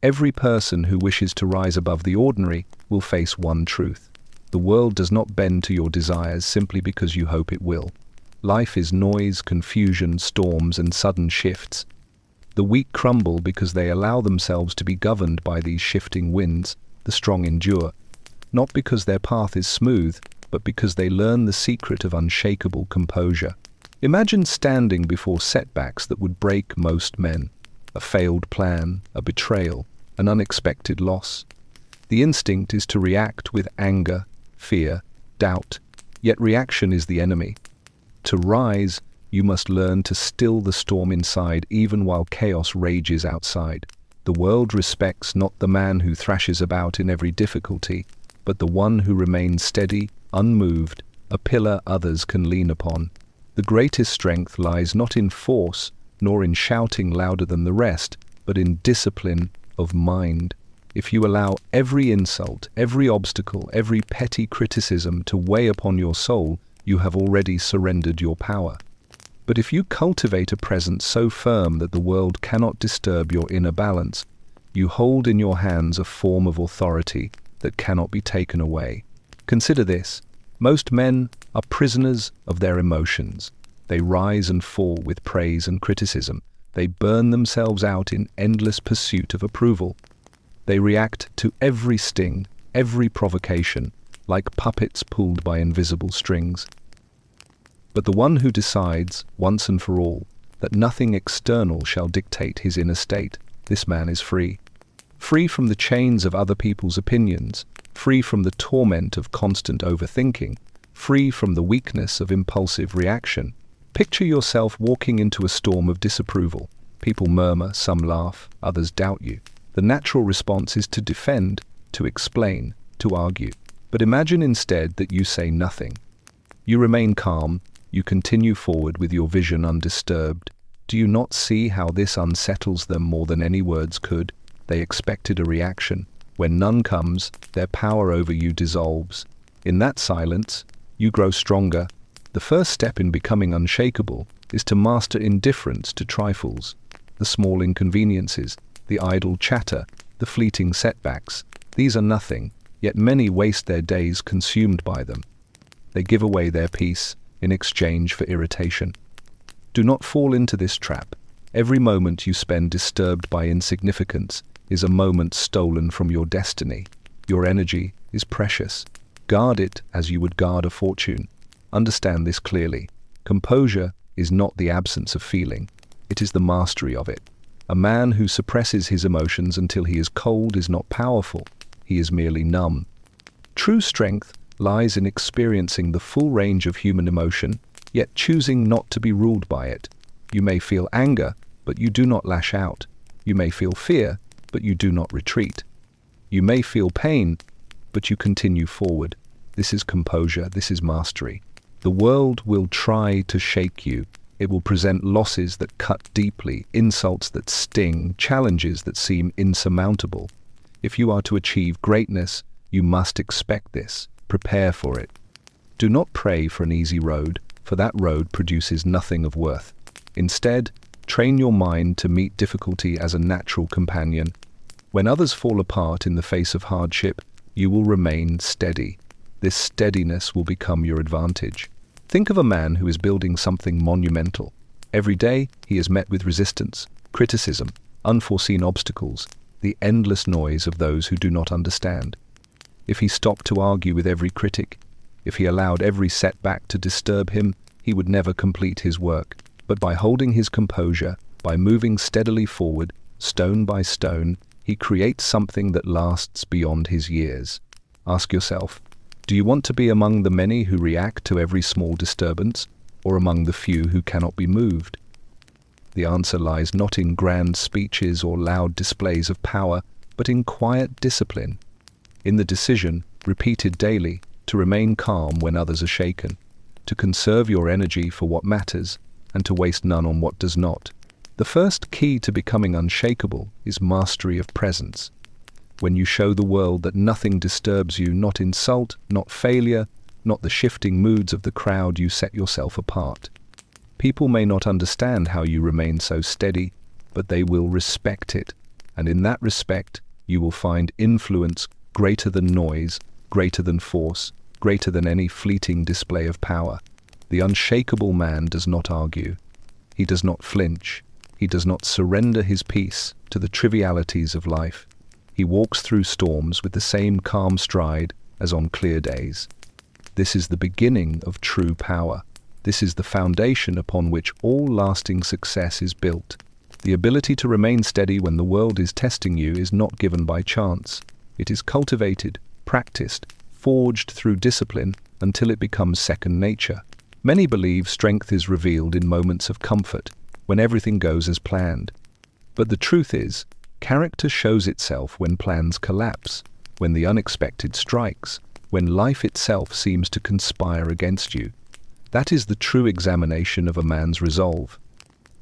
Every person who wishes to rise above the ordinary will face one truth. The world does not bend to your desires simply because you hope it will. Life is noise, confusion, storms, and sudden shifts. The weak crumble because they allow themselves to be governed by these shifting winds. The strong endure, not because their path is smooth, but because they learn the secret of unshakable composure. Imagine standing before setbacks that would break most men. A failed plan, a betrayal, an unexpected loss. The instinct is to react with anger, fear, doubt, yet reaction is the enemy. To rise, you must learn to still the storm inside even while chaos rages outside. The world respects not the man who thrashes about in every difficulty, but the one who remains steady, unmoved, a pillar others can lean upon. The greatest strength lies not in force, nor in shouting louder than the rest, but in discipline of mind. If you allow every insult, every obstacle, every petty criticism to weigh upon your soul, you have already surrendered your power. But if you cultivate a presence so firm that the world cannot disturb your inner balance, you hold in your hands a form of authority that cannot be taken away. Consider this. Most men are prisoners of their emotions. They rise and fall with praise and criticism. They burn themselves out in endless pursuit of approval. They react to every sting, every provocation, like puppets pulled by invisible strings. But the one who decides, once and for all, that nothing external shall dictate his inner state, this man is free. Free from the chains of other people's opinions, free from the torment of constant overthinking, free from the weakness of impulsive reaction. Picture yourself walking into a storm of disapproval. People murmur, some laugh, others doubt you. The natural response is to defend, to explain, to argue. But imagine instead that you say nothing. You remain calm. You continue forward with your vision undisturbed. Do you not see how this unsettles them more than any words could? They expected a reaction. When none comes, their power over you dissolves. In that silence, you grow stronger. The first step in becoming unshakable is to master indifference to trifles, the small inconveniences, the idle chatter, the fleeting setbacks. These are nothing, yet many waste their days consumed by them. They give away their peace in exchange for irritation. Do not fall into this trap. Every moment you spend disturbed by insignificance is a moment stolen from your destiny. Your energy is precious. Guard it as you would guard a fortune. Understand this clearly. Composure is not the absence of feeling. It is the mastery of it. A man who suppresses his emotions until he is cold is not powerful. He is merely numb. True strength lies in experiencing the full range of human emotion, yet choosing not to be ruled by it. You may feel anger, but you do not lash out. You may feel fear, but you do not retreat. You may feel pain, but you continue forward. This is composure, this is mastery. The world will try to shake you. It will present losses that cut deeply, insults that sting, challenges that seem insurmountable. If you are to achieve greatness, you must expect this. Prepare for it. Do not pray for an easy road, for that road produces nothing of worth. Instead, train your mind to meet difficulty as a natural companion. When others fall apart in the face of hardship, you will remain steady. This steadiness will become your advantage. Think of a man who is building something monumental. Every day, he is met with resistance, criticism, unforeseen obstacles, the endless noise of those who do not understand. If he stopped to argue with every critic, if he allowed every setback to disturb him, he would never complete his work. But by holding his composure, by moving steadily forward, stone by stone, he creates something that lasts beyond his years. Ask yourself, do you want to be among the many who react to every small disturbance, or among the few who cannot be moved? The answer lies not in grand speeches or loud displays of power, but in quiet discipline. In the decision, repeated daily, to remain calm when others are shaken, to conserve your energy for what matters, and to waste none on what does not. The first key to becoming unshakable is mastery of presence. When you show the world that nothing disturbs you, not insult, not failure, not the shifting moods of the crowd, you set yourself apart. People may not understand how you remain so steady, but they will respect it. and in that respect, you will find influence greater than noise, greater than force, greater than any fleeting display of power. The unshakable man does not argue. He does not flinch. He does not surrender his peace to the trivialities of life. He walks through storms with the same calm stride as on clear days. This is the beginning of true power. This is the foundation upon which all lasting success is built. The ability to remain steady when the world is testing you is not given by chance. It is cultivated, practiced, forged through discipline until it becomes second nature. Many believe strength is revealed in moments of comfort, when everything goes as planned. But the truth is, character shows itself when plans collapse, when the unexpected strikes, when life itself seems to conspire against you. That is the true examination of a man's resolve.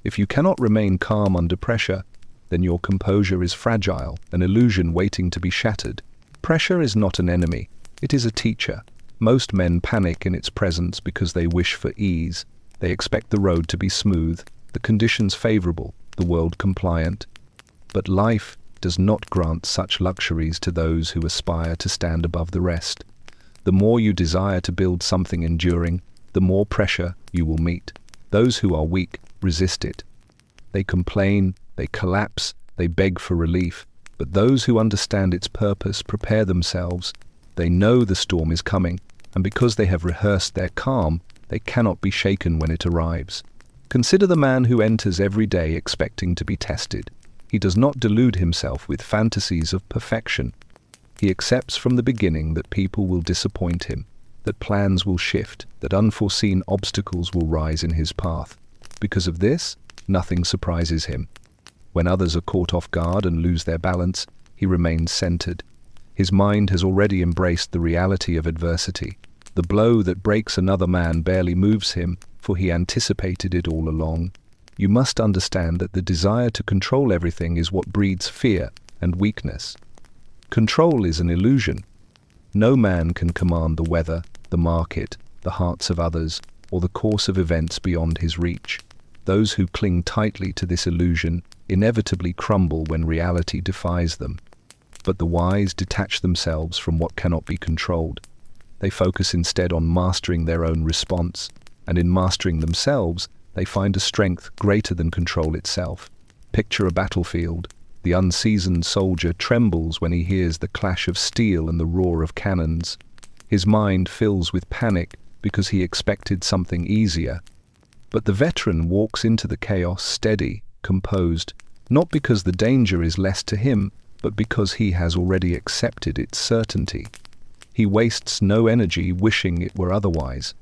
If you cannot remain calm under pressure, then your composure is fragile, an illusion waiting to be shattered. Pressure is not an enemy, it is a teacher. Most men panic in its presence because they wish for ease. They expect the road to be smooth, the conditions favorable, the world compliant. But life does not grant such luxuries to those who aspire to stand above the rest. The more you desire to build something enduring, the more pressure you will meet. Those who are weak resist it. They complain, they collapse, they beg for relief. But those who understand its purpose prepare themselves. They know the storm is coming, and because they have rehearsed their calm, they cannot be shaken when it arrives. Consider the man who enters every day expecting to be tested. He does not delude himself with fantasies of perfection. He accepts from the beginning that people will disappoint him, that plans will shift, that unforeseen obstacles will rise in his path. Because of this, nothing surprises him. When others are caught off guard and lose their balance, he remains centered. His mind has already embraced the reality of adversity. The blow that breaks another man barely moves him, for he anticipated it all along. You must understand that the desire to control everything is what breeds fear and weakness. Control is an illusion. No man can command the weather, the market, the hearts of others, or the course of events beyond his reach. Those who cling tightly to this illusion inevitably crumble when reality defies them. But the wise detach themselves from what cannot be controlled. They focus instead on mastering their own response, and in mastering themselves, they find a strength greater than control itself. Picture a battlefield. The unseasoned soldier trembles when he hears the clash of steel and the roar of cannons. His mind fills with panic because he expected something easier. But the veteran walks into the chaos steady, composed, not because the danger is less to him, but because he has already accepted its certainty. He wastes no energy wishing it were otherwise.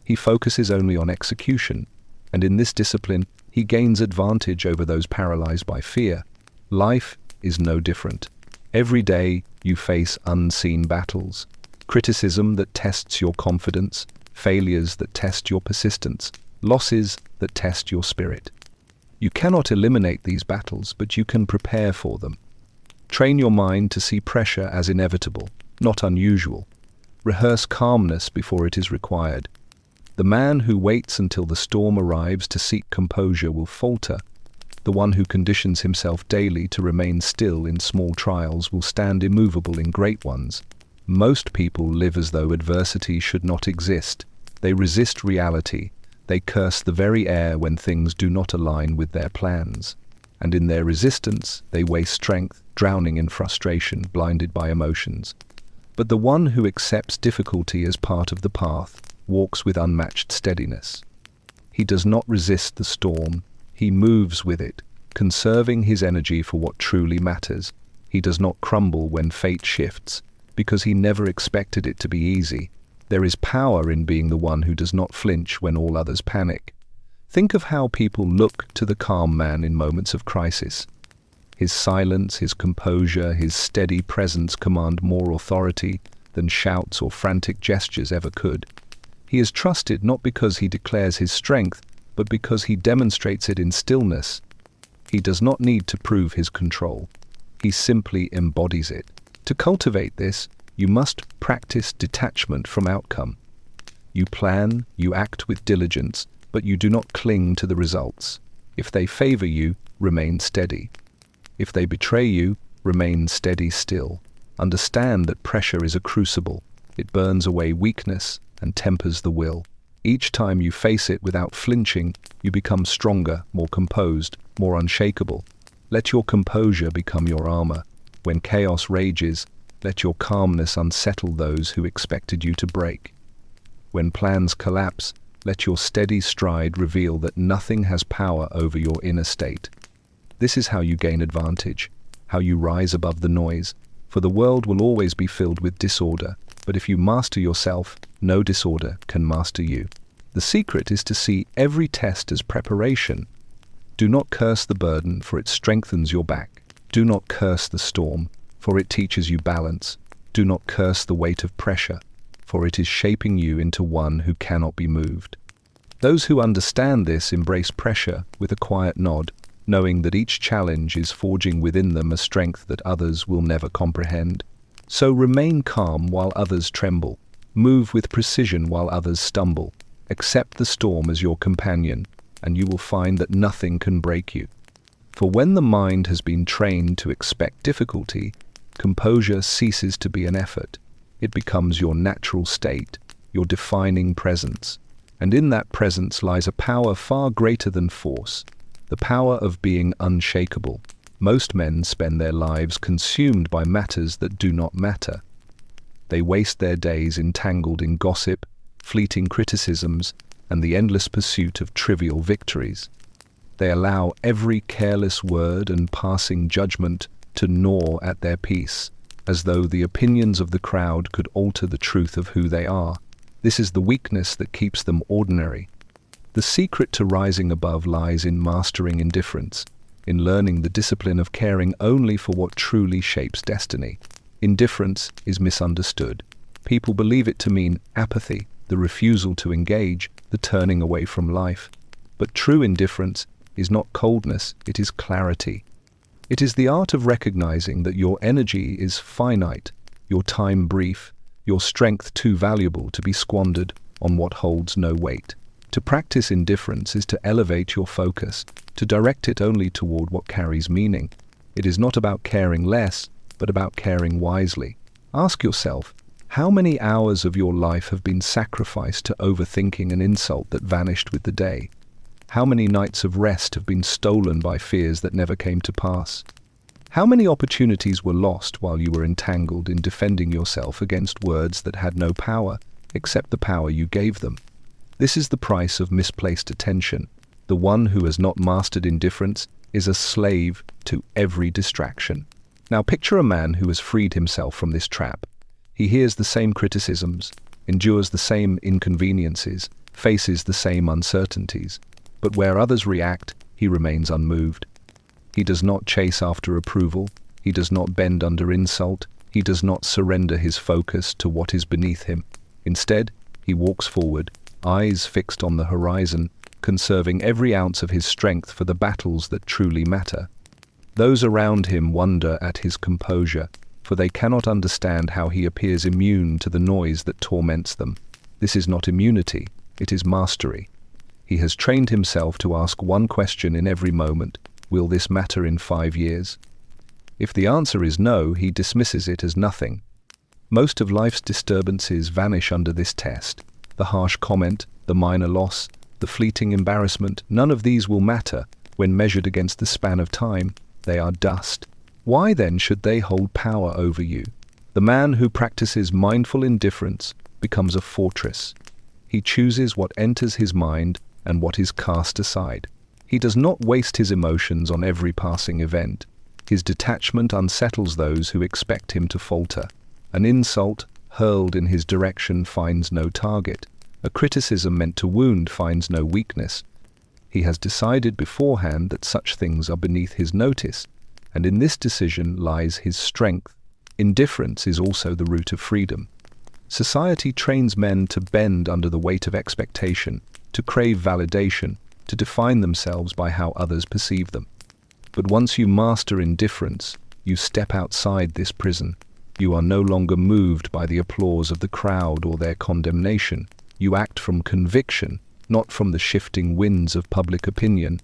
He focuses only on execution, and in this discipline, he gains advantage over those paralyzed by fear. Life is no different. Every day, you face unseen battles. Criticism that tests your confidence, failures that test your persistence, losses that test your spirit. You cannot eliminate these battles, but you can prepare for them. Train your mind to see pressure as inevitable, not unusual. Rehearse calmness before it is required. The man who waits until the storm arrives to seek composure will falter. The one who conditions himself daily to remain still in small trials will stand immovable in great ones. Most people live as though adversity should not exist. They resist reality. They curse the very air when things do not align with their plans. And in their resistance, they waste strength, drowning in frustration, blinded by emotions. But the one who accepts difficulty as part of the path walks with unmatched steadiness. He does not resist the storm. He moves with it, conserving his energy for what truly matters. He does not crumble when fate shifts, because he never expected it to be easy. There is power in being the one who does not flinch when all others panic. Think of how people look to the calm man in moments of crisis. His silence, his composure, his steady presence command more authority than shouts or frantic gestures ever could. He is trusted not because he declares his strength, but because he demonstrates it in stillness. He does not need to prove his control. He simply embodies it. To cultivate this, you must practice detachment from outcome. You plan, you act with diligence, but you do not cling to the results. If they favor you, remain steady. If they betray you, remain steady still. Understand that pressure is a crucible. It burns away weakness and tempers the will. Each time you face it without flinching, you become stronger, more composed, more unshakable. Let your composure become your armor. When chaos rages, let your calmness unsettle those who expected you to break. When plans collapse, let your steady stride reveal that nothing has power over your inner state. This is how you gain advantage, how you rise above the noise, for the world will always be filled with disorder, but if you master yourself, no disorder can master you. The secret is to see every test as preparation. Do not curse the burden, for it strengthens your back. Do not curse the storm, for it teaches you balance. Do not curse the weight of pressure, for it is shaping you into one who cannot be moved. Those who understand this embrace pressure with a quiet nod, knowing that each challenge is forging within them a strength that others will never comprehend. So remain calm while others tremble. Move with precision while others stumble. Accept the storm as your companion, and you will find that nothing can break you. For when the mind has been trained to expect difficulty, composure ceases to be an effort. It becomes your natural state, your defining presence. And in that presence lies a power far greater than force, the power of being unshakable. Most men spend their lives consumed by matters that do not matter. They waste their days entangled in gossip, fleeting criticisms, and the endless pursuit of trivial victories. They allow every careless word and passing judgment to gnaw at their peace, as though the opinions of the crowd could alter the truth of who they are. This is the weakness that keeps them ordinary. The secret to rising above lies in mastering indifference, in learning the discipline of caring only for what truly shapes destiny. Indifference is misunderstood. People believe it to mean apathy, the refusal to engage, the turning away from life. But true indifference is not coldness, it is clarity. It is the art of recognizing that your energy is finite, your time brief, your strength too valuable to be squandered on what holds no weight. To practice indifference is to elevate your focus, to direct it only toward what carries meaning. It is not about caring less, but about caring wisely. Ask yourself, how many hours of your life have been sacrificed to overthinking an insult that vanished with the day? How many nights of rest have been stolen by fears that never came to pass? How many opportunities were lost while you were entangled in defending yourself against words that had no power, except the power you gave them? This is the price of misplaced attention. The one who has not mastered indifference is a slave to every distraction. Now picture a man who has freed himself from this trap. He hears the same criticisms, endures the same inconveniences, faces the same uncertainties, but where others react, he remains unmoved. He does not chase after approval, he does not bend under insult, he does not surrender his focus to what is beneath him. Instead, he walks forward, eyes fixed on the horizon, conserving every ounce of his strength for the battles that truly matter. Those around him wonder at his composure, for they cannot understand how he appears immune to the noise that torments them. This is not immunity, it is mastery. He has trained himself to ask one question in every moment: will this matter in 5 years? If the answer is no, he dismisses it as nothing. Most of life's disturbances vanish under this test. The harsh comment, the minor loss, the fleeting embarrassment, none of these will matter when measured against the span of time. They are dust. Why then should they hold power over you? The man who practices mindful indifference becomes a fortress. He chooses what enters his mind and what is cast aside. He does not waste his emotions on every passing event. His detachment unsettles those who expect him to falter. An insult hurled in his direction finds no target. A criticism meant to wound finds no weakness. He has decided beforehand that such things are beneath his notice, and in this decision lies his strength. Indifference is also the root of freedom. Society trains men to bend under the weight of expectation, to crave validation, to define themselves by how others perceive them. But once you master indifference, you step outside this prison. You are no longer moved by the applause of the crowd or their condemnation. You act from conviction, not from the shifting winds of public opinion.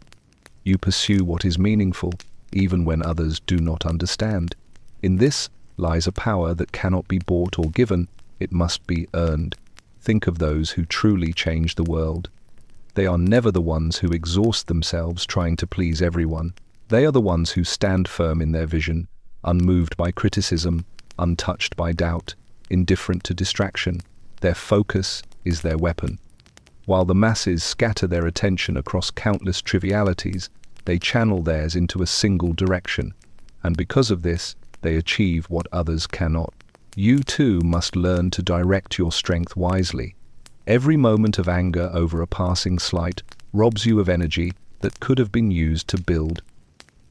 You pursue what is meaningful, even when others do not understand. In this lies a power that cannot be bought or given, it must be earned. Think of those who truly change the world. They are never the ones who exhaust themselves trying to please everyone. They are the ones who stand firm in their vision, unmoved by criticism, untouched by doubt, indifferent to distraction. Their focus is their weapon. While the masses scatter their attention across countless trivialities, they channel theirs into a single direction, and because of this, they achieve what others cannot. You too must learn to direct your strength wisely. Every moment of anger over a passing slight robs you of energy that could have been used to build.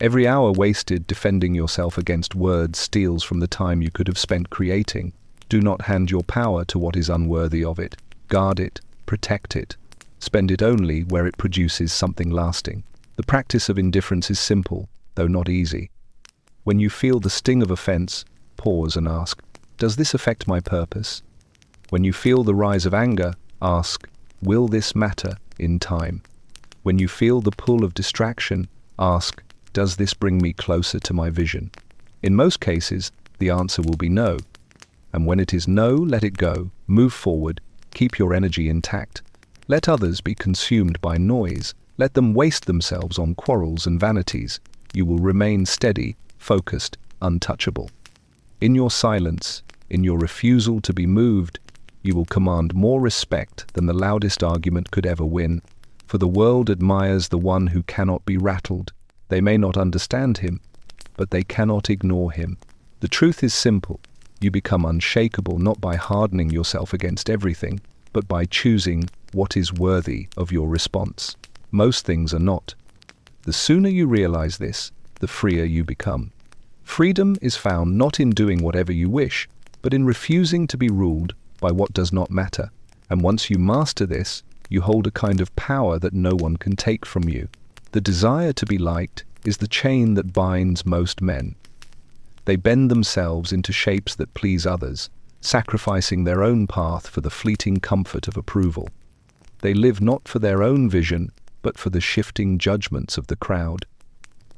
Every hour wasted defending yourself against words steals from the time you could have spent creating. Do not hand your power to what is unworthy of it. Guard it, protect it. Spend it only where it produces something lasting. The practice of indifference is simple, though not easy. When you feel the sting of offense, pause and ask, does this affect my purpose? When you feel the rise of anger, ask, will this matter in time? When you feel the pull of distraction, ask, does this bring me closer to my vision? In most cases, the answer will be no. And when it is no, let it go. Move forward. Keep your energy intact. Let others be consumed by noise. Let them waste themselves on quarrels and vanities. You will remain steady, focused, untouchable. In your silence, in your refusal to be moved, you will command more respect than the loudest argument could ever win. For the world admires the one who cannot be rattled. They may not understand him, but they cannot ignore him. The truth is simple. You become unshakable not by hardening yourself against everything, but by choosing what is worthy of your response. Most things are not. The sooner you realize this, the freer you become. Freedom is found not in doing whatever you wish, but in refusing to be ruled by what does not matter. And once you master this, you hold a kind of power that no one can take from you. The desire to be liked is the chain that binds most men. They bend themselves into shapes that please others, sacrificing their own path for the fleeting comfort of approval. They live not for their own vision, but for the shifting judgments of the crowd.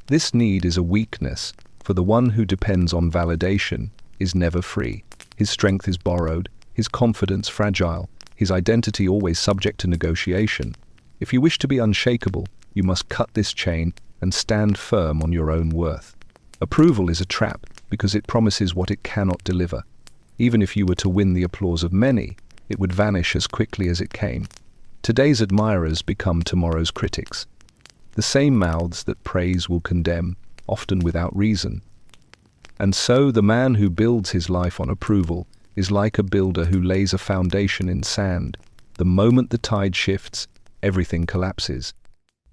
This need is a weakness, for the one who depends on validation is never free. His strength is borrowed, his confidence fragile, his identity always subject to negotiation. If you wish to be unshakable, you must cut this chain and stand firm on your own worth. Approval is a trap because it promises what it cannot deliver. Even if you were to win the applause of many, it would vanish as quickly as it came. Today's admirers become tomorrow's critics. The same mouths that praise will condemn, often without reason. And so the man who builds his life on approval is like a builder who lays a foundation in sand. The moment the tide shifts, everything collapses.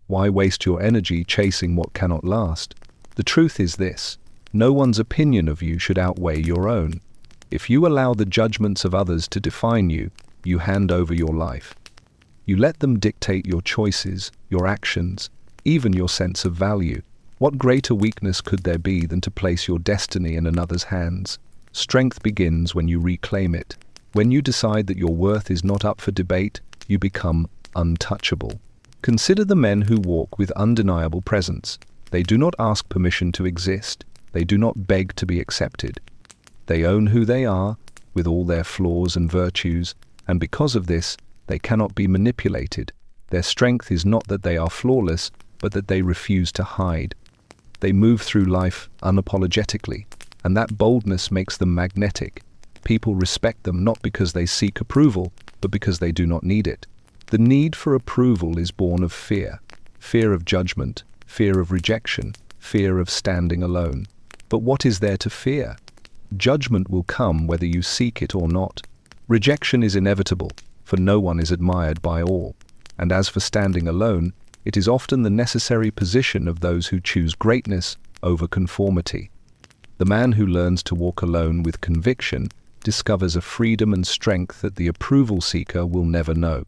Why waste your energy chasing what cannot last? The truth is this: no one's opinion of you should outweigh your own. If you allow the judgments of others to define you, you hand over your life. You let them dictate your choices, your actions, even your sense of value. What greater weakness could there be than to place your destiny in another's hands? Strength begins when you reclaim it. When you decide that your worth is not up for debate, you become untouchable. Consider the men who walk with undeniable presence. They do not ask permission to exist. They do not beg to be accepted. They own who they are, with all their flaws and virtues, and because of this, they cannot be manipulated. Their strength is not that they are flawless, but that they refuse to hide. They move through life unapologetically, and that boldness makes them magnetic. People respect them not because they seek approval, but because they do not need it. The need for approval is born of fear. Fear of judgment, fear of rejection, fear of standing alone. But what is there to fear? Judgment will come whether you seek it or not. Rejection is inevitable, for no one is admired by all. And as for standing alone, it is often the necessary position of those who choose greatness over conformity. The man who learns to walk alone with conviction discovers a freedom and strength that the approval seeker will never know.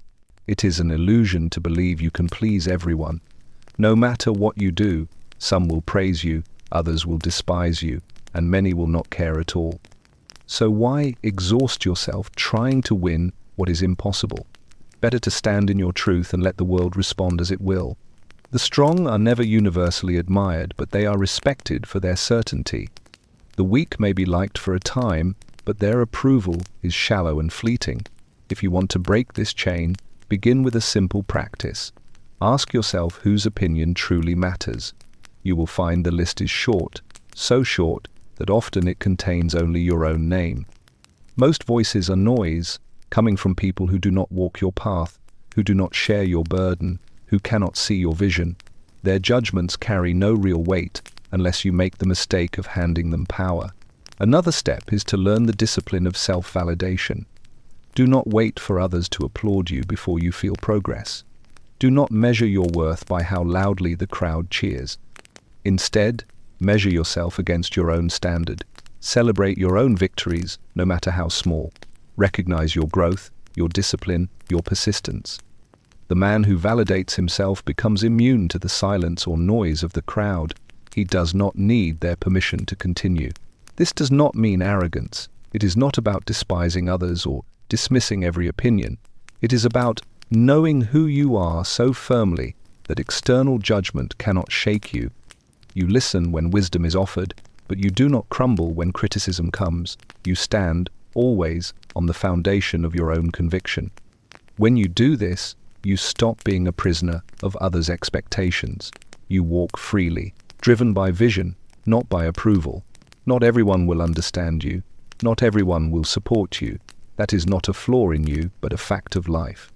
It is an illusion to believe you can please everyone. No matter what you do, some will praise you, others will despise you, and many will not care at all. So why exhaust yourself trying to win what is impossible? Better to stand in your truth and let the world respond as it will. The strong are never universally admired, but they are respected for their certainty. The weak may be liked for a time, but their approval is shallow and fleeting. If you want to break this chain, begin with a simple practice. Ask yourself whose opinion truly matters. You will find the list is short, so short that often it contains only your own name. Most voices are noise, coming from people who do not walk your path, who do not share your burden, who cannot see your vision. Their judgments carry no real weight unless you make the mistake of handing them power. Another step is to learn the discipline of self-validation. Do not wait for others to applaud you before you feel progress. Do not measure your worth by how loudly the crowd cheers. Instead, measure yourself against your own standard. Celebrate your own victories, no matter how small. Recognize your growth, your discipline, your persistence. The man who validates himself becomes immune to the silence or noise of the crowd. He does not need their permission to continue. This does not mean arrogance. It is not about despising others or dismissing every opinion. It is about knowing who you are so firmly that external judgment cannot shake you. You listen when wisdom is offered, but you do not crumble when criticism comes. You stand, always, on the foundation of your own conviction. When you do this, you stop being a prisoner of others' expectations. You walk freely, driven by vision, not by approval. Not everyone will understand you. Not everyone will support you. That is not a flaw in you, but a fact of life.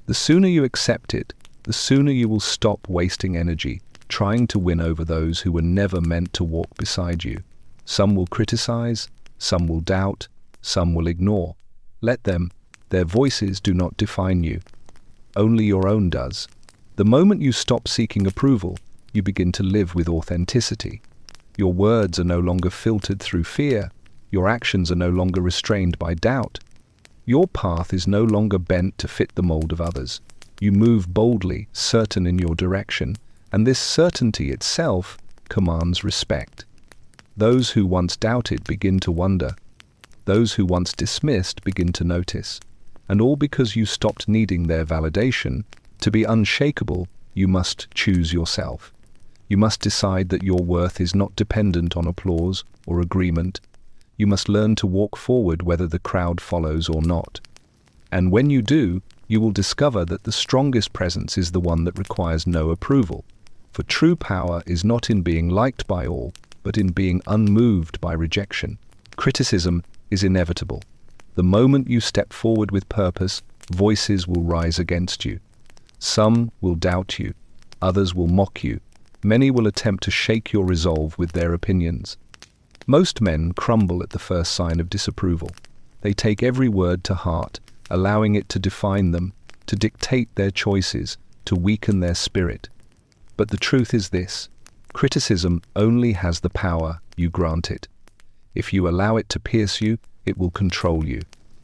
The sooner you accept it, the sooner you will stop wasting energy trying to win over those who were never meant to walk beside you. Some will criticize, some will doubt, some will ignore. Let them. Their voices do not define you. Only your own does. The moment you stop seeking approval, you begin to live with authenticity. Your words are no longer filtered through fear. Your actions are no longer restrained by doubt. Your path is no longer bent to fit the mold of others. You move boldly, certain in your direction, and this certainty itself commands respect. Those who once doubted begin to wonder. Those who once dismissed begin to notice. And all because you stopped needing their validation. To be unshakable, you must choose yourself. You must decide that your worth is not dependent on applause or agreement. You must learn to walk forward whether the crowd follows or not. And when you do, you will discover that the strongest presence is the one that requires no approval. For true power is not in being liked by all, but in being unmoved by rejection. Criticism is inevitable. The moment you step forward with purpose, voices will rise against you. Some will doubt you. Others will mock you. Many will attempt to shake your resolve with their opinions. Most men crumble at the first sign of disapproval. They take every word to heart, allowing it to define them, to dictate their choices, to weaken their spirit. But the truth is this: criticism only has the power you grant it. If you allow it to pierce you, it will control you.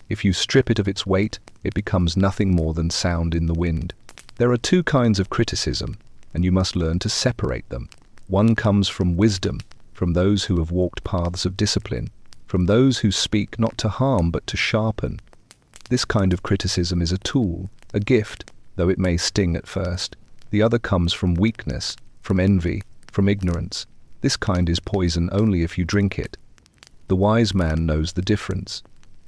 If you strip it of its weight, it becomes nothing more than sound in the wind. There are two kinds of criticism, and you must learn to separate them. One comes from wisdom, from those who have walked paths of discipline, from those who speak not to harm but to sharpen. This kind of criticism is a tool, a gift, though it may sting at first. The other comes from weakness, from envy, from ignorance. This kind is poison only if you drink it. The wise man knows the difference.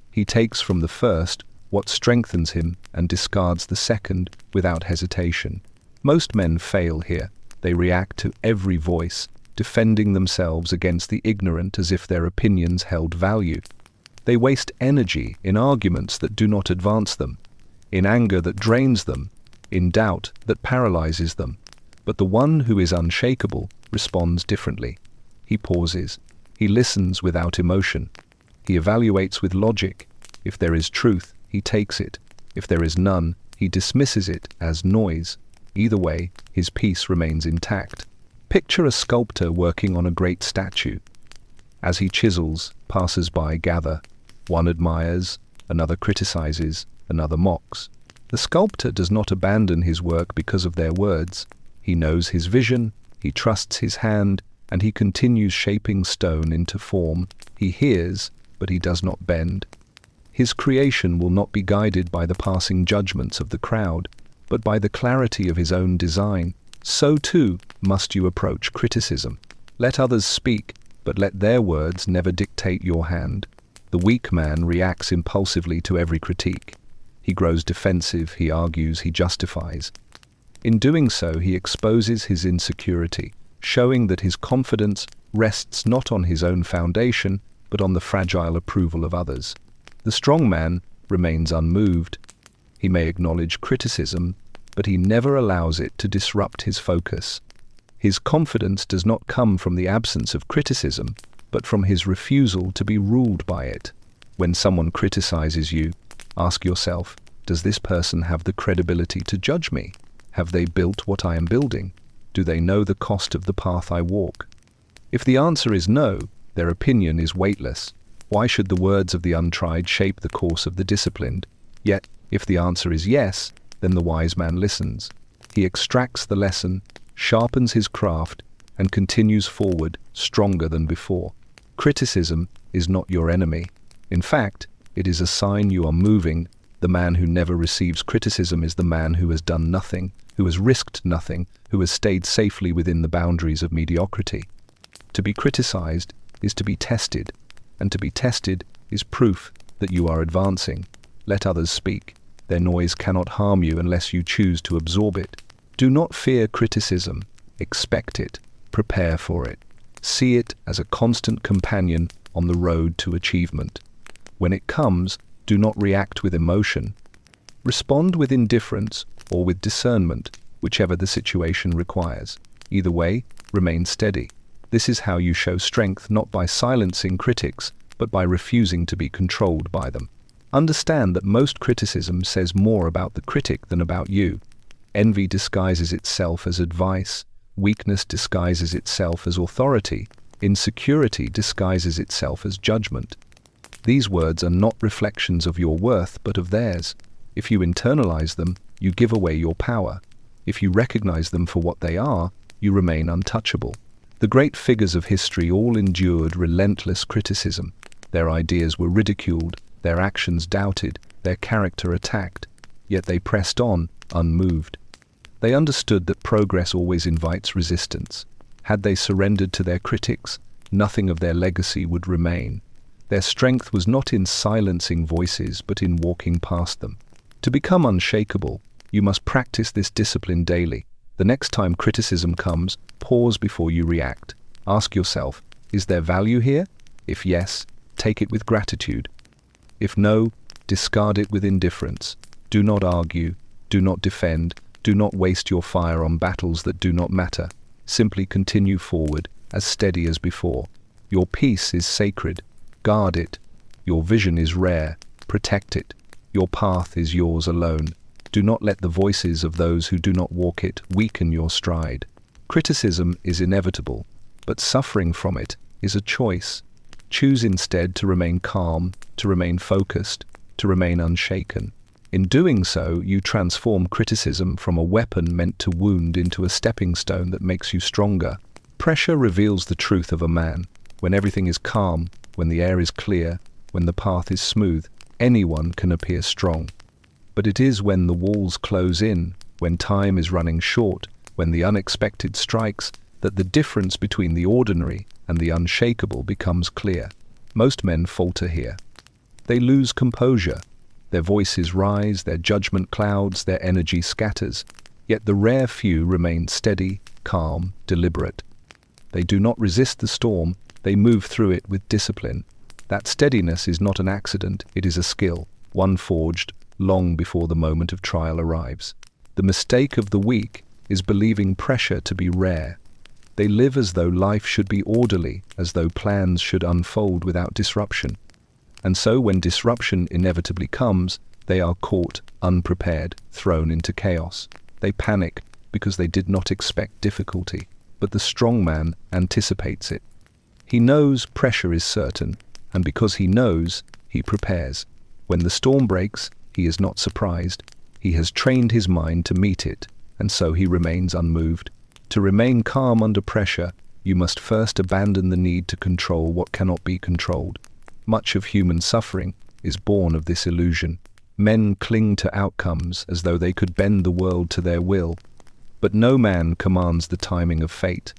He takes from the first what strengthens him and discards the second without hesitation. Most men fail here. They react to every voice, defending themselves against the ignorant as if their opinions held value. They waste energy in arguments that do not advance them, in anger that drains them, in doubt that paralyzes them. But the one who is unshakable responds differently. He pauses. He listens without emotion. He evaluates with logic. If there is truth, he takes it. If there is none, he dismisses it as noise. Either way, his peace remains intact. Picture a sculptor working on a great statue. As he chisels, passers-by gather. One admires, another criticizes, another mocks. The sculptor does not abandon his work because of their words. He knows his vision, he trusts his hand, and he continues shaping stone into form. He hears, but he does not bend. His creation will not be guided by the passing judgments of the crowd, but by the clarity of his own design. so too must you approach criticism. Let others speak, but let their words never dictate your hand. The weak man reacts impulsively to every critique. He grows defensive, he argues, he justifies. In doing so, he exposes his insecurity, showing that his confidence rests not on his own foundation, but on the fragile approval of others. The strong man remains unmoved. He may acknowledge criticism, but he never allows it to disrupt his focus. His confidence does not come from the absence of criticism, but from his refusal to be ruled by it. When someone criticizes you, ask yourself, does this person have the credibility to judge me? Have they built what I am building? Do they know the cost of the path I walk? If the answer is no, their opinion is weightless. Why should the words of the untried shape the course of the disciplined? Yet, if the answer is yes, then the wise man listens. He extracts the lesson, sharpens his craft, and continues forward, stronger than before. Criticism is not your enemy. In fact, it is a sign you are moving. The man who never receives criticism is the man who has done nothing, who has risked nothing, who has stayed safely within the boundaries of mediocrity. To be criticized is to be tested, and to be tested is proof that you are advancing. Let others speak. Their noise cannot harm you unless you choose to absorb it. Do not fear criticism. Expect it. Prepare for it. See it as a constant companion on the road to achievement. When it comes, do not react with emotion. Respond with indifference or with discernment, whichever the situation requires. Either way, remain steady. This is how you show strength, not by silencing critics, but by refusing to be controlled by them. Understand that most criticism says more about the critic than about you. Envy disguises itself as advice, weakness disguises itself as authority, insecurity disguises itself as judgment. These words are not reflections of your worth, but of theirs. If you internalize them, you give away your power. If you recognize them for what they are, you remain untouchable. The great figures of history all endured relentless criticism. Their ideas were ridiculed, their actions doubted, their character attacked, yet they pressed on, unmoved. They understood that progress always invites resistance. Had they surrendered to their critics, nothing of their legacy would remain. Their strength was not in silencing voices, but in walking past them. To become unshakable, you must practice this discipline daily. The next time criticism comes, pause before you react. Ask yourself, is there value here? If yes, take it with gratitude. If no, discard it with indifference. Do not argue, do not defend, do not waste your fire on battles that do not matter. Simply continue forward, as steady as before. Your peace is sacred. Guard it. Your vision is rare. Protect it. Your path is yours alone. Do not let the voices of those who do not walk it weaken your stride. Criticism is inevitable, but suffering from it is a choice. Choose instead to remain calm, to remain focused, to remain unshaken. In doing so, you transform criticism from a weapon meant to wound into a stepping stone that makes you stronger. Pressure reveals the truth of a man. When everything is calm, when the air is clear, when the path is smooth, anyone can appear strong. But it is when the walls close in, when time is running short, when the unexpected strikes, that the difference between the ordinary and the unshakable becomes clear. Most men falter here. They lose composure. Their voices rise, their judgment clouds, their energy scatters. Yet the rare few remain steady, calm, deliberate. They do not resist the storm, they move through it with discipline. That steadiness is not an accident, it is a skill, one forged long before the moment of trial arrives. The mistake of the weak is believing pressure to be rare. They live as though life should be orderly, as though plans should unfold without disruption. And so when disruption inevitably comes, they are caught unprepared, thrown into chaos. They panic because they did not expect difficulty, but the strong man anticipates it. He knows pressure is certain, and because he knows, he prepares. When the storm breaks, he is not surprised. He has trained his mind to meet it, and so he remains unmoved. To remain calm under pressure, you must first abandon the need to control what cannot be controlled. Much of human suffering is born of this illusion. Men cling to outcomes as though they could bend the world to their will. But no man commands the timing of fate.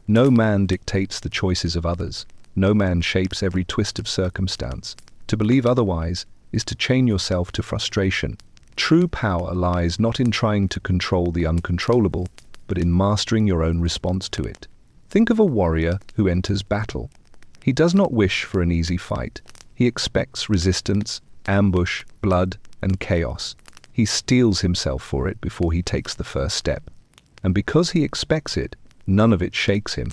No man dictates the choices of others. No man shapes every twist of circumstance. To believe otherwise is to chain yourself to frustration. True power lies not in trying to control the uncontrollable, but in mastering your own response to it. Think of a warrior who enters battle. He does not wish for an easy fight. He expects resistance, ambush, blood, and chaos. He steels himself for it before he takes the first step. And because he expects it, none of it shakes him.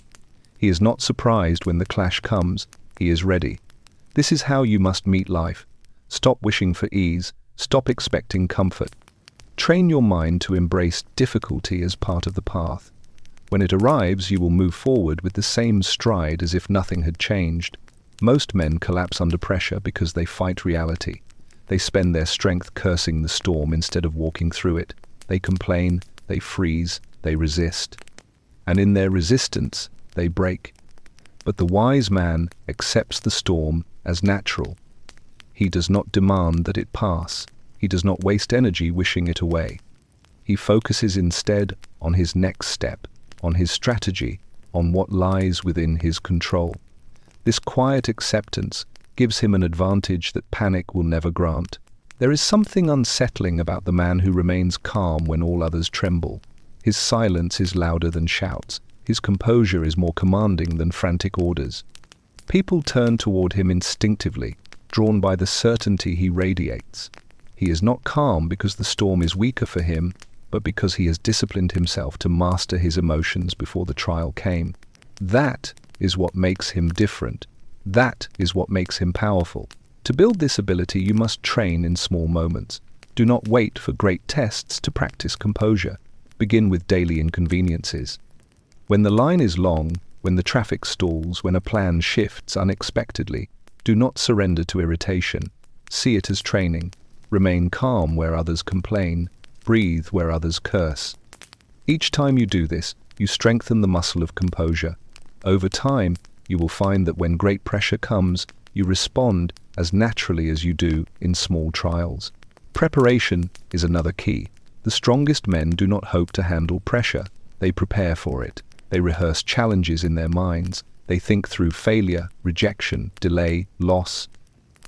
He is not surprised when the clash comes. He is ready. This is how you must meet life. Stop wishing for ease. Stop expecting comfort. Train your mind to embrace difficulty as part of the path. When it arrives, you will move forward with the same stride as if nothing had changed. Most men collapse under pressure because they fight reality. They spend their strength cursing the storm instead of walking through it. They complain, they freeze, they resist. And in their resistance, they break. But the wise man accepts the storm as natural. He does not demand that it pass. He does not waste energy wishing it away. He focuses instead on his next step, on his strategy, on what lies within his control. This quiet acceptance gives him an advantage that panic will never grant. There is something unsettling about the man who remains calm when all others tremble. His silence is louder than shouts. His composure is more commanding than frantic orders. People turn toward him instinctively, drawn by the certainty he radiates. He is not calm because the storm is weaker for him, but because he has disciplined himself to master his emotions before the trial came. That is what makes him different. That is what makes him powerful. To build this ability, you must train in small moments. Do not wait for great tests to practice composure. Begin with daily inconveniences. When the line is long, when the traffic stalls, when a plan shifts unexpectedly, do not surrender to irritation. See it as training. Remain calm where others complain. Breathe where others curse. Each time you do this, you strengthen the muscle of composure. Over time, you will find that when great pressure comes, you respond as naturally as you do in small trials. Preparation is another key. The strongest men do not hope to handle pressure. They prepare for it. They rehearse challenges in their minds. They think through failure, rejection, delay, loss.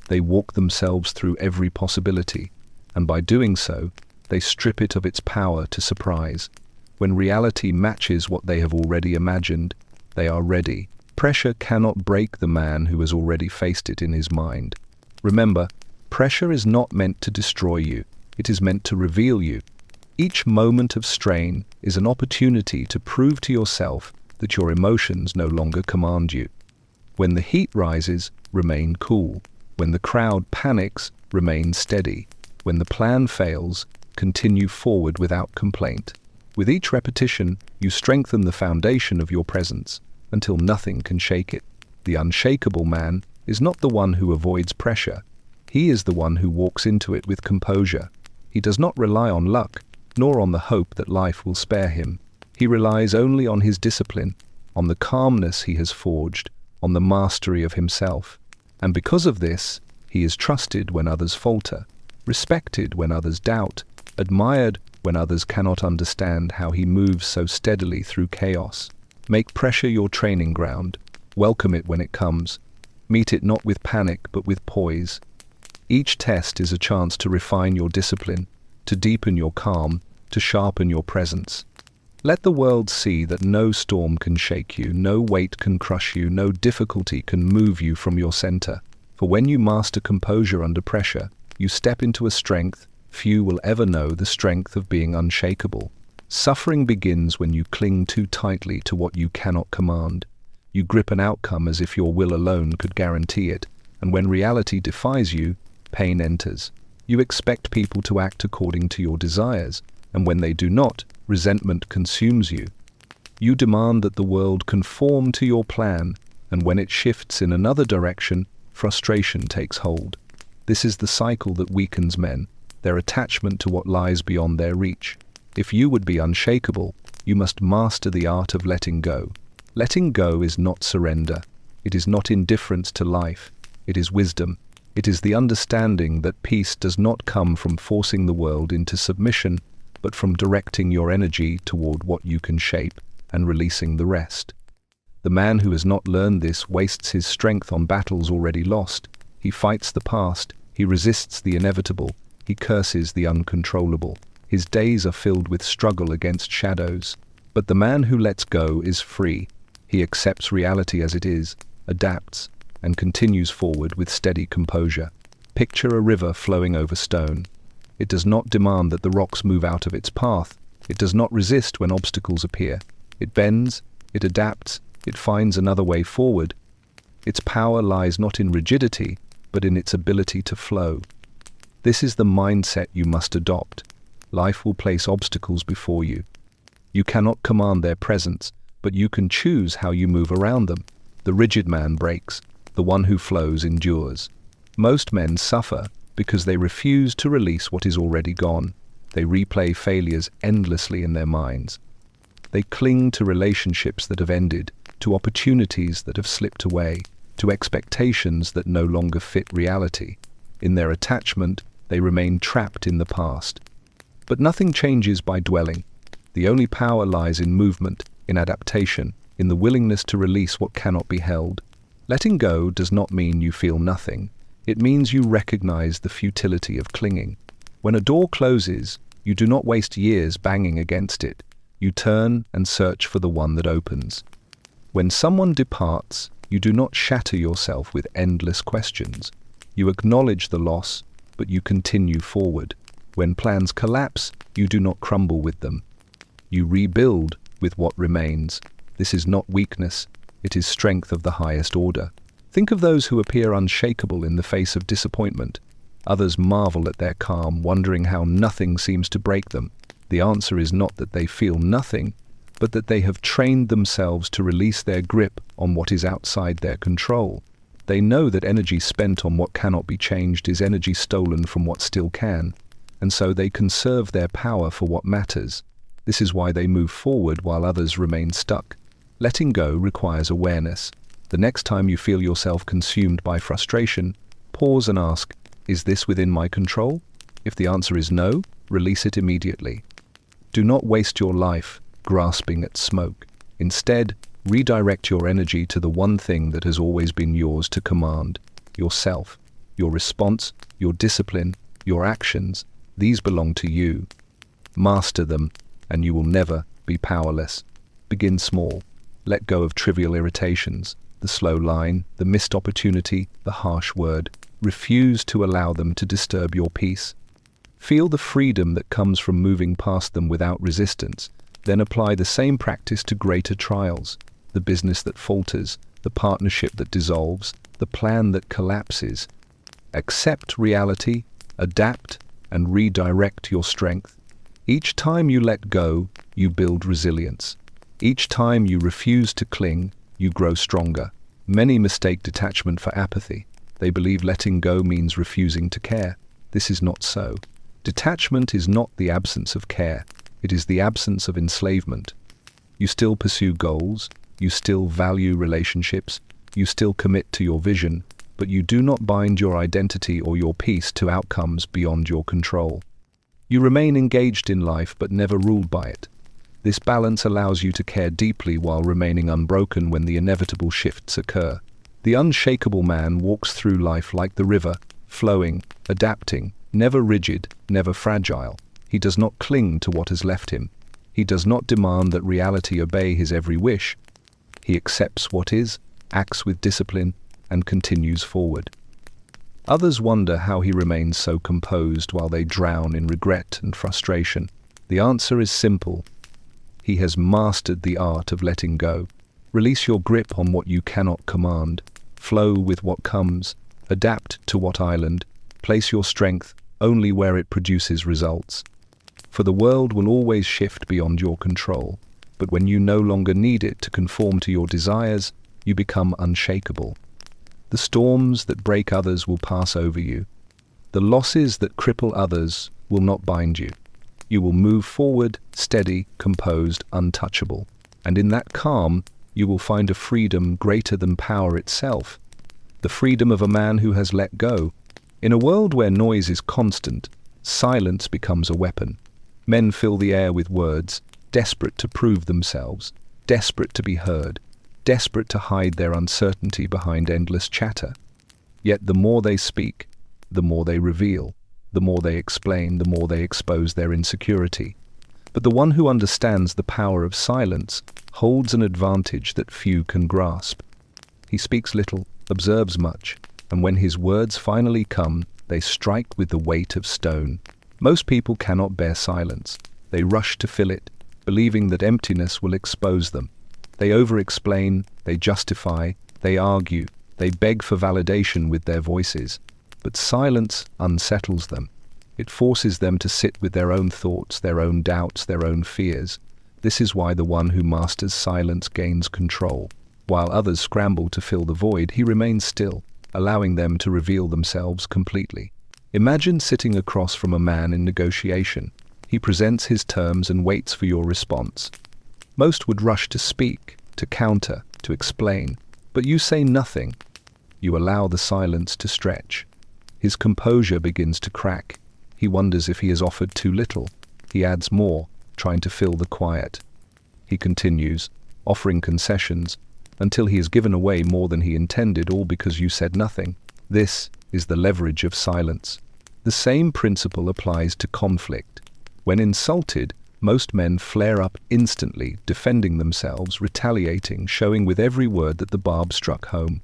They walk themselves through every possibility, and by doing so, they strip it of its power to surprise. When reality matches what they have already imagined, they are ready. Pressure cannot break the man who has already faced it in his mind. Remember, pressure is not meant to destroy you. It is meant to reveal you. Each moment of strain is an opportunity to prove to yourself that your emotions no longer command you. When the heat rises, remain cool. When the crowd panics, remain steady. When the plan fails, continue forward without complaint. With each repetition, you strengthen the foundation of your presence until nothing can shake it. The unshakable man is not the one who avoids pressure. He is the one who walks into it with composure. He does not rely on luck, nor on the hope that life will spare him. He relies only on his discipline, on the calmness he has forged, on the mastery of himself. And because of this, he is trusted when others falter, respected when others doubt, admired when others cannot understand how he moves so steadily through chaos. Make pressure your training ground. Welcome it when it comes. Meet it not with panic, but with poise. Each test is a chance to refine your discipline, to deepen your calm, to sharpen your presence. Let the world see that no storm can shake you, no weight can crush you, no difficulty can move you from your center. For when you master composure under pressure, you step into a strength few will ever know, the strength of being unshakable. Suffering begins when you cling too tightly to what you cannot command. You grip an outcome as if your will alone could guarantee it, and when reality defies you, pain enters. You expect people to act according to your desires, and when they do not, resentment consumes you. You demand that the world conform to your plan, and when it shifts in another direction, frustration takes hold. This is the cycle that weakens men, their attachment to what lies beyond their reach. If you would be unshakable, you must master the art of letting go. Letting go is not surrender. It is not indifference to life. It is wisdom. It is the understanding that peace does not come from forcing the world into submission, but from directing your energy toward what you can shape and releasing the rest. The man who has not learned this wastes his strength on battles already lost. He fights the past, he resists the inevitable, he curses the uncontrollable. His days are filled with struggle against shadows. But the man who lets go is free. He accepts reality as it is, adapts, and continues forward with steady composure. Picture a river flowing over stone. It does not demand that the rocks move out of its path. It does not resist when obstacles appear. It bends, it adapts, it finds another way forward. Its power lies not in rigidity, but in its ability to flow. This is the mindset you must adopt. Life will place obstacles before you. You cannot command their presence, but you can choose how you move around them. The rigid man breaks, the one who flows endures. Most men suffer because they refuse to release what is already gone. They replay failures endlessly in their minds. They cling to relationships that have ended, to opportunities that have slipped away, to expectations that no longer fit reality. In their attachment, they remain trapped in the past. But nothing changes by dwelling. The only power lies in movement, in adaptation, in the willingness to release what cannot be held. Letting go does not mean you feel nothing. It means you recognize the futility of clinging. When a door closes, you do not waste years banging against it. You turn and search for the one that opens. When someone departs, you do not shatter yourself with endless questions. You acknowledge the loss, but you continue forward. When plans collapse, you do not crumble with them. You rebuild with what remains. This is not weakness, it is strength of the highest order. Think of those who appear unshakable in the face of disappointment. Others marvel at their calm, wondering how nothing seems to break them. The answer is not that they feel nothing, but that they have trained themselves to release their grip on what is outside their control. They know that energy spent on what cannot be changed is energy stolen from what still can, and so they conserve their power for what matters. This is why they move forward while others remain stuck. Letting go requires awareness. The next time you feel yourself consumed by frustration, pause and ask, is this within my control? If the answer is no, release it immediately. Do not waste your life grasping at smoke. Instead, redirect your energy to the one thing that has always been yours to command: yourself, your response, your discipline, your actions. These belong to you. Master them, and you will never be powerless. Begin small. Let go of trivial irritations, the slow line, the missed opportunity, the harsh word. Refuse to allow them to disturb your peace. Feel the freedom that comes from moving past them without resistance. Then apply the same practice to greater trials: the business that falters, the partnership that dissolves, the plan that collapses. Accept reality, adapt, and redirect your strength. Each time you let go, you build resilience. Each time you refuse to cling, you grow stronger. Many mistake detachment for apathy. They believe letting go means refusing to care. This is not so. Detachment is not the absence of care. It is the absence of enslavement. You still pursue goals, you still value relationships, you still commit to your vision, but you do not bind your identity or your peace to outcomes beyond your control. You remain engaged in life but never ruled by it. This balance allows you to care deeply while remaining unbroken when the inevitable shifts occur. The unshakable man walks through life like the river, flowing, adapting, never rigid, never fragile. He does not cling to what has left him. He does not demand that reality obey his every wish. He accepts what is, acts with discipline, and continues forward. Others wonder how he remains so composed while they drown in regret and frustration. The answer is simple. He has mastered the art of letting go. Release your grip on what you cannot command. Flow with what comes. Adapt to what island. Place your strength only where it produces results. For the world will always shift beyond your control, but when you no longer need it to conform to your desires, you become unshakable. The storms that break others will pass over you. The losses that cripple others will not bind you. You will move forward, steady, composed, untouchable. And in that calm, you will find a freedom greater than power itself. The freedom of a man who has let go. In a world where noise is constant, silence becomes a weapon. Men fill the air with words, desperate to prove themselves, desperate to be heard, desperate to hide their uncertainty behind endless chatter. Yet the more they speak, the more they reveal, the more they explain, the more they expose their insecurity. But the one who understands the power of silence holds an advantage that few can grasp. He speaks little, observes much, and when his words finally come, they strike with the weight of stone. Most people cannot bear silence. They rush to fill it, believing that emptiness will expose them. They over-explain, they justify, they argue, they beg for validation with their voices. But silence unsettles them. It forces them to sit with their own thoughts, their own doubts, their own fears. This is why the one who masters silence gains control. While others scramble to fill the void, he remains still, allowing them to reveal themselves completely. Imagine sitting across from a man in negotiation. He presents his terms and waits for your response. Most would rush to speak, to counter, to explain, but you say nothing. You allow the silence to stretch. His composure begins to crack. He wonders if he has offered too little. He adds more, trying to fill the quiet. He continues, offering concessions, until he has given away more than he intended, all because you said nothing. This is the leverage of silence. The same principle applies to conflict. When insulted, most men flare up instantly, defending themselves, retaliating, showing with every word that the barb struck home.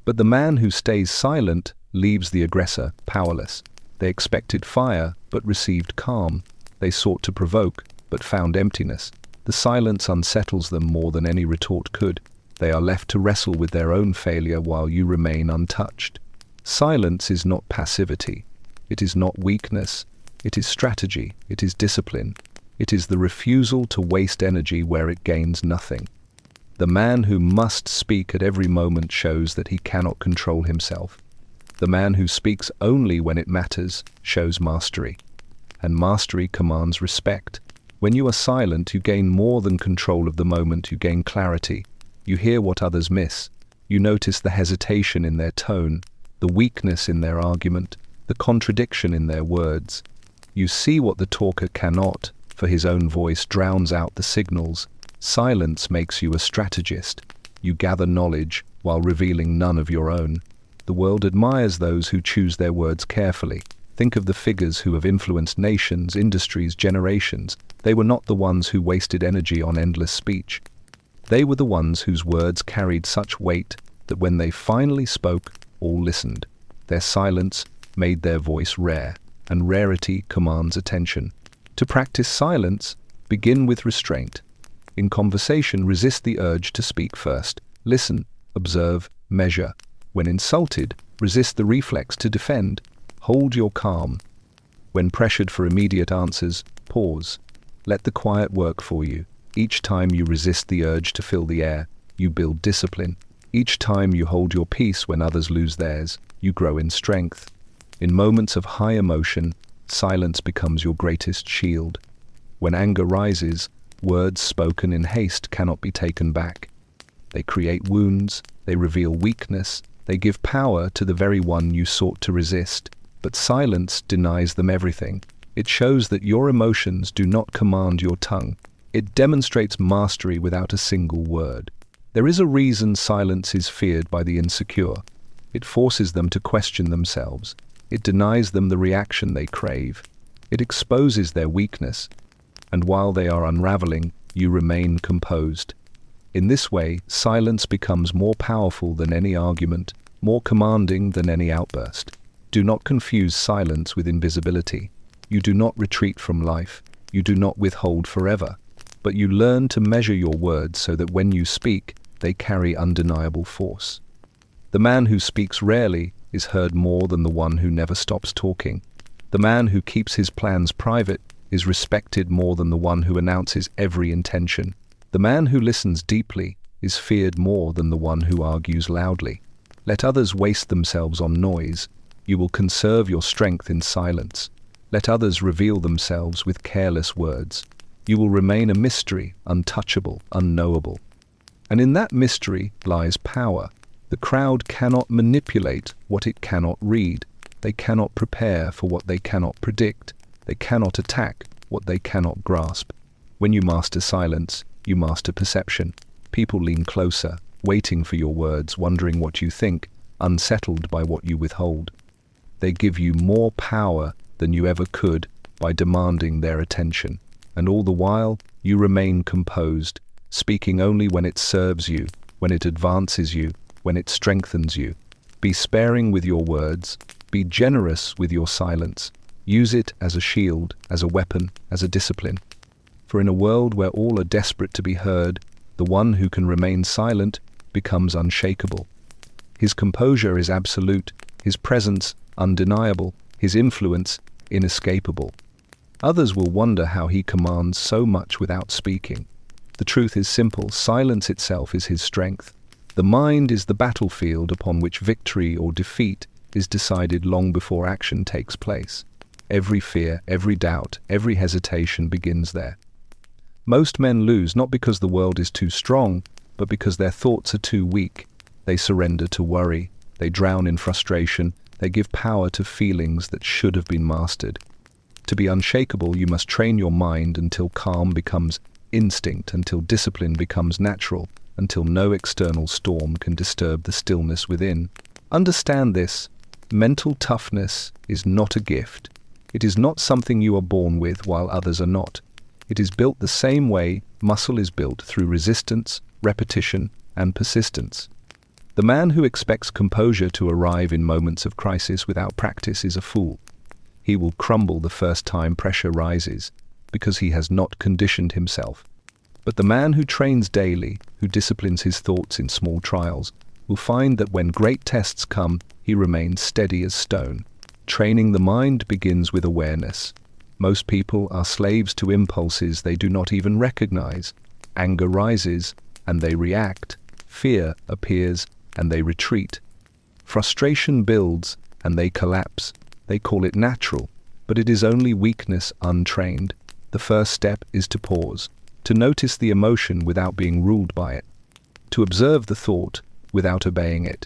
But the man who stays silent leaves the aggressor powerless. They expected fire, but received calm. They sought to provoke, but found emptiness. The silence unsettles them more than any retort could. They are left to wrestle with their own failure while you remain untouched. Silence is not passivity. It is not weakness. It is strategy. It is discipline. It is the refusal to waste energy where it gains nothing. The man who must speak at every moment shows that he cannot control himself. The man who speaks only when it matters shows mastery. And mastery commands respect. When you are silent, you gain more than control of the moment. You gain clarity. You hear what others miss. You notice the hesitation in their tone, the weakness in their argument, the contradiction in their words. You see what the talker cannot, for his own voice drowns out the signals. Silence makes you a strategist. You gather knowledge while revealing none of your own. The world admires those who choose their words carefully. Think of the figures who have influenced nations, industries, generations. They were not the ones who wasted energy on endless speech. They were the ones whose words carried such weight that when they finally spoke, all listened. Their silence made their voice rare, and rarity commands attention. To practice silence, begin with restraint. In conversation, resist the urge to speak first. Listen, observe, measure. When insulted, resist the reflex to defend. Hold your calm. When pressured for immediate answers, pause. Let the quiet work for you. Each time you resist the urge to fill the air, you build discipline. Each time you hold your peace when others lose theirs, you grow in strength. In moments of high emotion, silence becomes your greatest shield. When anger rises, words spoken in haste cannot be taken back. They create wounds, they reveal weakness, they give power to the very one you sought to resist. But silence denies them everything. It shows that your emotions do not command your tongue. It demonstrates mastery without a single word. There is a reason silence is feared by the insecure. It forces them to question themselves. It denies them the reaction they crave. It exposes their weakness. And while they are unraveling, you remain composed. In this way, silence becomes more powerful than any argument, more commanding than any outburst. Do not confuse silence with invisibility. You do not retreat from life. You do not withhold forever. But you learn to measure your words so that when you speak, they carry undeniable force. The man who speaks rarely is heard more than the one who never stops talking. The man who keeps his plans private is respected more than the one who announces every intention. The man who listens deeply is feared more than the one who argues loudly. Let others waste themselves on noise. You will conserve your strength in silence. Let others reveal themselves with careless words. You will remain a mystery, untouchable, unknowable. And in that mystery lies power. The crowd cannot manipulate what it cannot read. They cannot prepare for what they cannot predict. They cannot attack what they cannot grasp. When you master silence, you master perception. People lean closer, waiting for your words, wondering what you think, unsettled by what you withhold. They give you more power than you ever could by demanding their attention. And all the while, you remain composed, speaking only when it serves you, when it advances you, when it strengthens you. Be sparing with your words. Be generous with your silence. Use it as a shield, as a weapon, as a discipline. For in a world where all are desperate to be heard, the one who can remain silent becomes unshakable. His composure is absolute, his presence undeniable, his influence inescapable. Others will wonder how he commands so much without speaking. The truth is simple: silence itself is his strength. The mind is the battlefield upon which victory or defeat is decided long before action takes place. Every fear, every doubt, every hesitation begins there. Most men lose not because the world is too strong, but because their thoughts are too weak. They surrender to worry, they drown in frustration, they give power to feelings that should have been mastered. To be unshakable, you must train your mind until calm becomes instinct, until discipline becomes natural, until no external storm can disturb the stillness within. Understand this: mental toughness is not a gift. It is not something you are born with while others are not. It is built the same way muscle is built, through resistance, repetition, and persistence. The man who expects composure to arrive in moments of crisis without practice is a fool. He will crumble the first time pressure rises, because he has not conditioned himself. But the man who trains daily, who disciplines his thoughts in small trials, will find that when great tests come, he remains steady as stone. Training the mind begins with awareness. Most people are slaves to impulses they do not even recognize. Anger rises, and they react. Fear appears, and they retreat. Frustration builds, and they collapse. They call it natural, but it is only weakness untrained. The first step is to pause, to notice the emotion without being ruled by it, to observe the thought without obeying it.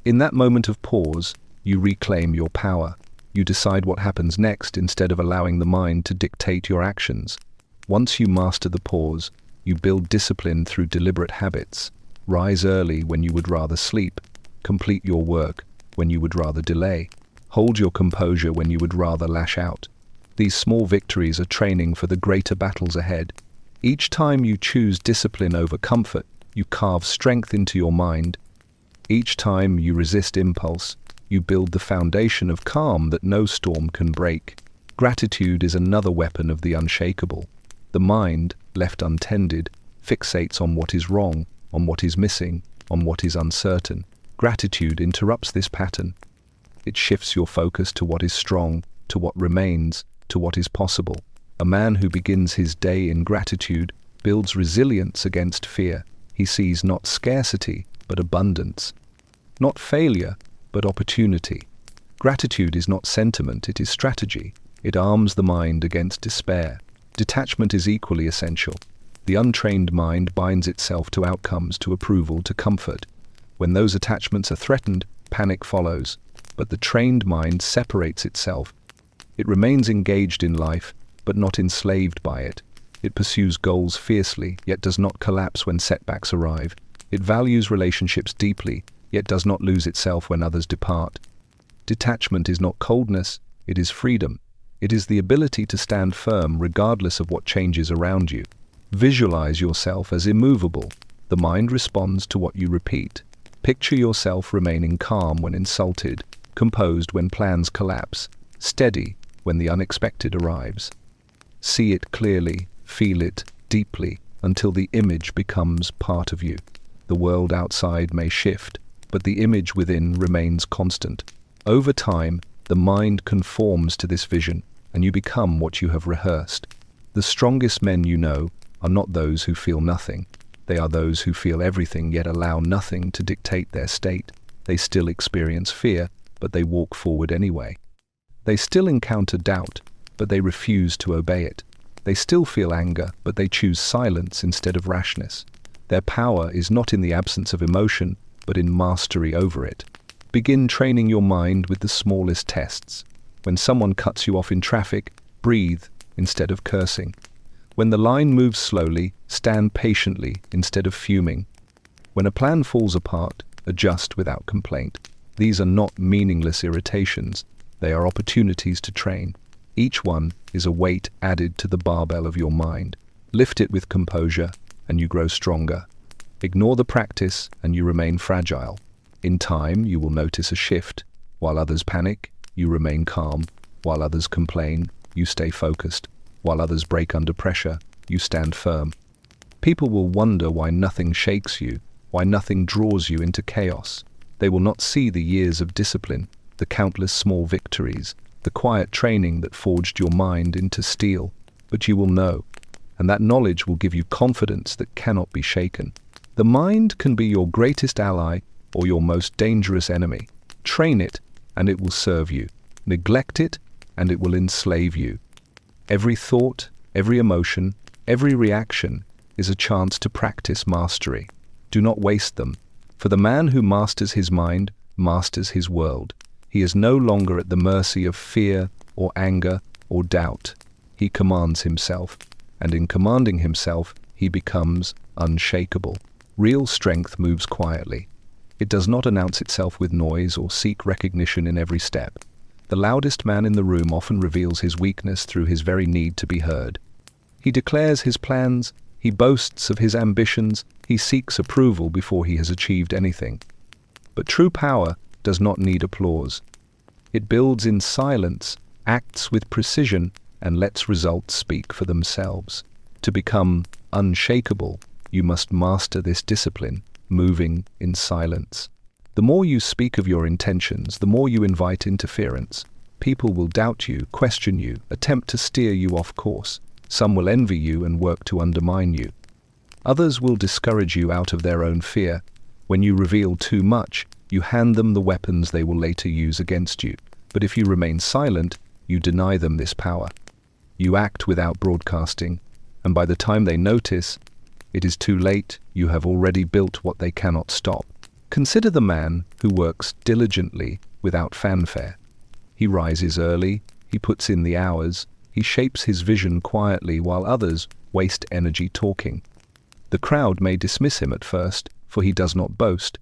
In that moment of pause, you reclaim your power. You decide what happens next instead of allowing the mind to dictate your actions. Once you master the pause, you build discipline through deliberate habits. Rise early when you would rather sleep. Complete your work when you would rather delay. Hold your composure when you would rather lash out. These small victories are training for the greater battles ahead. Each time you choose discipline over comfort, you carve strength into your mind. Each time you resist impulse, you build the foundation of calm that no storm can break. Gratitude is another weapon of the unshakable. The mind, left untended, fixates on what is wrong, on what is missing, on what is uncertain. Gratitude interrupts this pattern. It shifts your focus to what is strong, to what remains, to what is possible. A man who begins his day in gratitude builds resilience against fear. He sees not scarcity, but abundance. Not failure, but opportunity. Gratitude is not sentiment, it is strategy. It arms the mind against despair. Detachment is equally essential. The untrained mind binds itself to outcomes, to approval, to comfort. When those attachments are threatened, panic follows. But the trained mind separates itself. It remains engaged in life, but not enslaved by it. It pursues goals fiercely, yet does not collapse when setbacks arrive. It values relationships deeply, yet does not lose itself when others depart. Detachment is not coldness, it is freedom. It is the ability to stand firm regardless of what changes around you. Visualize yourself as immovable. The mind responds to what you repeat. Picture yourself remaining calm when insulted, composed when plans collapse, steady when the unexpected arrives. See it clearly, feel it deeply, until the image becomes part of you. The world outside may shift, but the image within remains constant. Over time, the mind conforms to this vision, and you become what you have rehearsed. The strongest men you know are not those who feel nothing. They are those who feel everything yet allow nothing to dictate their state. They still experience fear, but they walk forward anyway. They still encounter doubt, but they refuse to obey it. They still feel anger, but they choose silence instead of rashness. Their power is not in the absence of emotion, but in mastery over it. Begin training your mind with the smallest tests. When someone cuts you off in traffic, breathe, instead of cursing. When the line moves slowly, stand patiently instead of fuming. When a plan falls apart, adjust without complaint. These are not meaningless irritations. They are opportunities to train. Each one is a weight added to the barbell of your mind. Lift it with composure, and you grow stronger. Ignore the practice, and you remain fragile. In time, you will notice a shift. While others panic, you remain calm. While others complain, you stay focused. While others break under pressure, you stand firm. People will wonder why nothing shakes you, why nothing draws you into chaos. They will not see the years of discipline, the countless small victories, the quiet training that forged your mind into steel. But you will know, and that knowledge will give you confidence that cannot be shaken. The mind can be your greatest ally or your most dangerous enemy. Train it, and it will serve you. Neglect it, and it will enslave you. Every thought, every emotion, every reaction is a chance to practice mastery. Do not waste them, for the man who masters his mind masters his world. He is no longer at the mercy of fear or anger or doubt. He commands himself, and in commanding himself, he becomes unshakable. Real strength moves quietly. It does not announce itself with noise or seek recognition in every step. The loudest man in the room often reveals his weakness through his very need to be heard. He declares his plans, he boasts of his ambitions, he seeks approval before he has achieved anything. But true power does not need applause. It builds in silence, acts with precision, and lets results speak for themselves. To become unshakable, you must master this discipline, moving in silence. The more you speak of your intentions, the more you invite interference. People will doubt you, question you, attempt to steer you off course. Some will envy you and work to undermine you. Others will discourage you out of their own fear. When you reveal too much, you hand them the weapons they will later use against you. But if you remain silent, you deny them this power. You act without broadcasting, and by the time they notice, it is too late. You have already built what they cannot stop. Consider the man who works diligently without fanfare. He rises early, he puts in the hours, he shapes his vision quietly while others waste energy talking. The crowd may dismiss him at first, for he does not boast,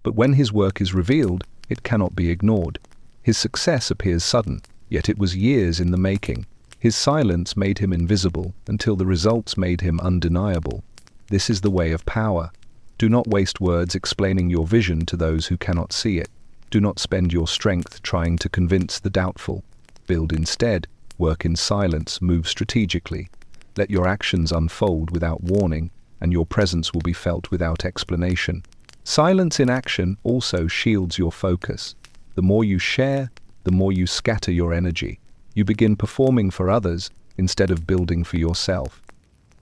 but when his work is revealed, it cannot be ignored. His success appears sudden, yet it was years in the making. His silence made him invisible until the results made him undeniable. This is the way of power. Do not waste words explaining your vision to those who cannot see it. Do not spend your strength trying to convince the doubtful. Build instead, work in silence, move strategically. Let your actions unfold without warning, and your presence will be felt without explanation. Silence in action also shields your focus. The more you share, the more you scatter your energy. You begin performing for others instead of building for yourself.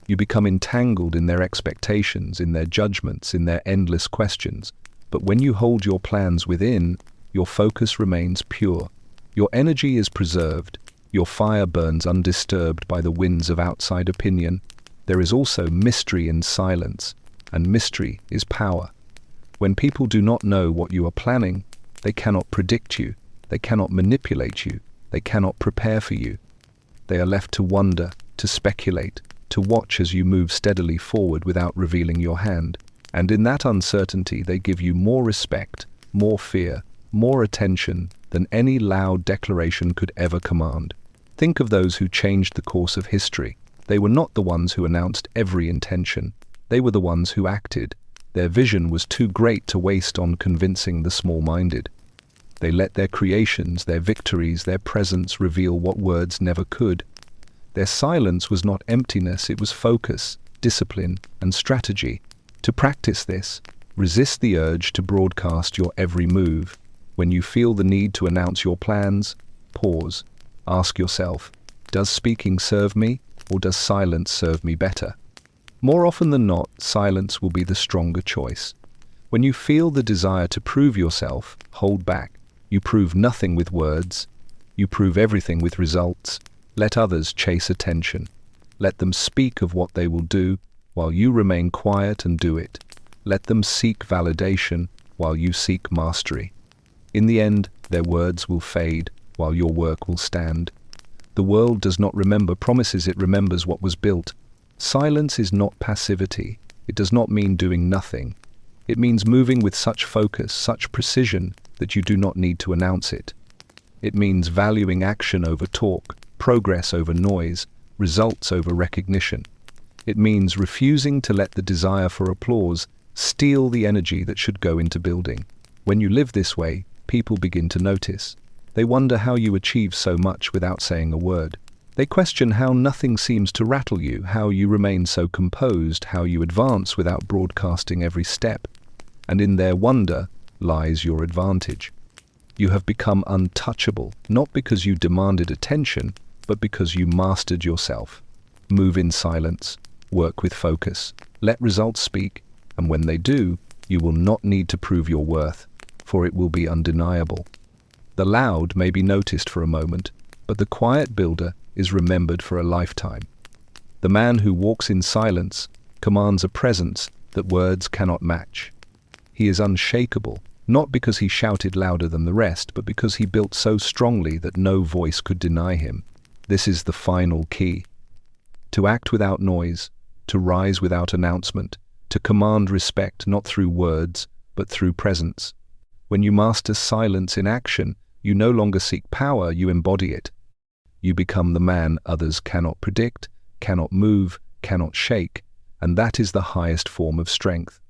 You become entangled in their expectations, in their judgments, in their endless questions. But when you hold your plans within, your focus remains pure. Your energy is preserved. Your fire burns undisturbed by the winds of outside opinion. There is also mystery in silence, and mystery is power. When people do not know what you are planning, they cannot predict you, they cannot manipulate you, they cannot prepare for you. They are left to wonder, to speculate, to watch as you move steadily forward without revealing your hand. And in that uncertainty, they give you more respect, more fear, more attention than any loud declaration could ever command. Think of those who changed the course of history. They were not the ones who announced every intention. They were the ones who acted. Their vision was too great to waste on convincing the small-minded. They let their creations, their victories, their presence reveal what words never could. Their silence was not emptiness, it was focus, discipline, and strategy. To practice this, resist the urge to broadcast your every move. When you feel the need to announce your plans, pause. Ask yourself, does speaking serve me, or does silence serve me better? More often than not, silence will be the stronger choice. When you feel the desire to prove yourself, hold back. You prove nothing with words. You prove everything with results. Let others chase attention. Let them speak of what they will do, while you remain quiet and do it. Let them seek validation, while you seek mastery. In the end, their words will fade, while your work will stand. The world does not remember promises, it remembers what was built. Silence is not passivity. It does not mean doing nothing. It means moving with such focus, such precision, that you do not need to announce it. It means valuing action over talk, progress over noise, results over recognition. It means refusing to let the desire for applause steal the energy that should go into building. When you live this way, people begin to notice. They wonder how you achieve so much without saying a word. They question how nothing seems to rattle you, how you remain so composed, how you advance without broadcasting every step. And in their wonder lies your advantage. You have become untouchable, not because you demanded attention, but because you mastered yourself. Move in silence, work with focus, let results speak, and when they do, you will not need to prove your worth, for it will be undeniable. The loud may be noticed for a moment, but the quiet builder is remembered for a lifetime. The man who walks in silence commands a presence that words cannot match. He is unshakable, not because he shouted louder than the rest, but because he built so strongly that no voice could deny him. This is the final key. To act without noise, to rise without announcement, to command respect not through words, but through presence. When you master silence in action, you no longer seek power, you embody it. You become the man others cannot predict, cannot move, cannot shake, and that is the highest form of strength.